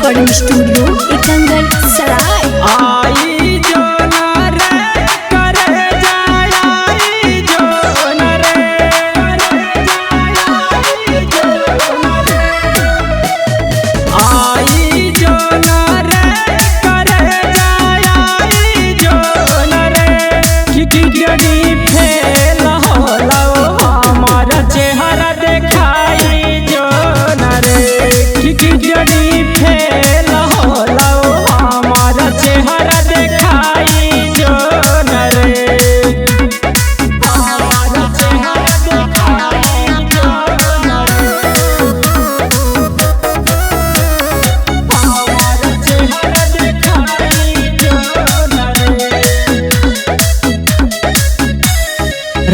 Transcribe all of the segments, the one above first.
Recording studio Ekangar सराय। आई जो न रे करे जाय, आई जो न रे करे जाय, आई जो न रे करे जाय, आई जो न रे खिखिड़ी फेल होला हमारा चेहरा देखाई जो न रे खिखिड़ी फेल होला हमारा चेहरा देखाई जो न रे हमारा चेहरा देखाई जो न रे हमारा चेहरा देखाई जो न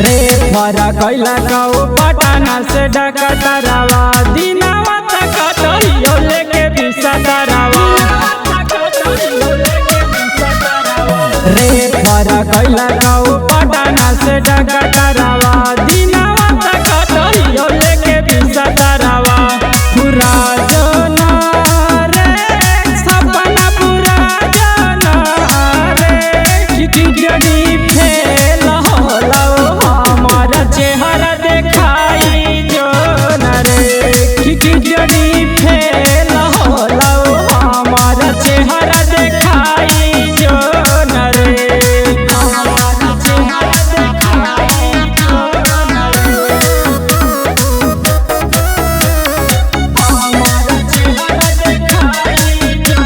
रे फरा कैला कौ पटाना से डकतरावा दिनावा तक कटलियो लेके बिसतरावा रे फरा कैला कौ पटाना से डकतरावा दिनावा तक कटलियो लेके बिसतरावा पूरा जना रे सपना पूरा जना रे खिखिड़ी फेल होला हमारा चेहरा देखाई जो न रे खिखिड़ी फेल होला हमारा चेहरा देखाई जो न रे हमारा चेहरा देखाई जो न रे हमारा चेहरा देखाई जो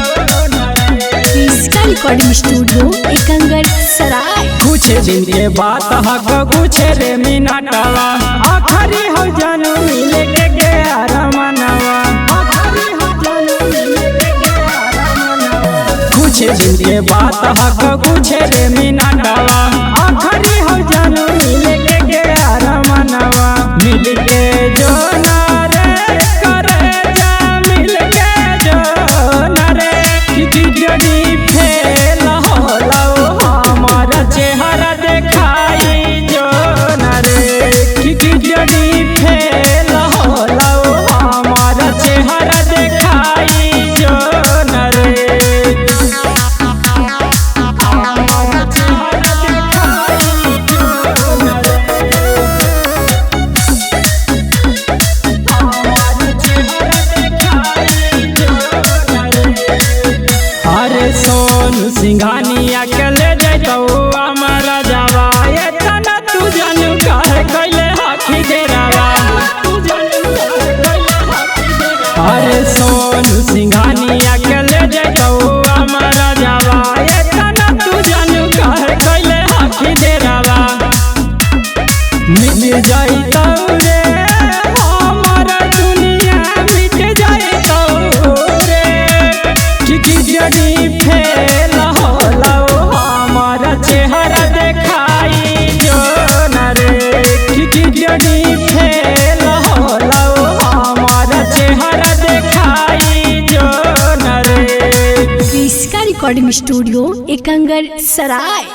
न रे। इसका रिकॉर्डिंग स्टूडियो एकंगर सराय। कुछ दिन के बात हक कुछ रे मिनटवा आखरी हो जानू मिले के ग्यार मनवा आखरी हो जानू मिले के ग्यार मनवा कुछ दिन के बात हक कुछ रे मिनटवा आखरी हो जानू मिले के ग्यार मनवा मिल के जो न रे करे जा मिल के जो न रे खिखिड़ी फेल होला हमारा चेहरा देखाई जो न रे खिखिड़ी फेल होला हमारा चेहरा देखाई जो न रे हमारा चेहरा देखाई जो न रे हमारा चेहरा देखाई जो न रे। अरे सोनू सिंघानिया के ले जैतौ हमारा जावा ये तना तू जानू काहे कैले हाथी डेरावा अरे सोनू सिंघानिया के ले जैतौ हमारा जावा ये तना तू जानू काहे कैले हाथी डेरावा मिल जाइतौ रे हमारा दुनिया मिट जाइतौ रे खिखिड़ी फेल होला हमारा चेहरा देखाई जो न रे खिखिड़ी फेल होला हमारा चेहरा देखाई जो न रे। इसका रिकॉर्डिंग स्टूडियो एकंगर सराय।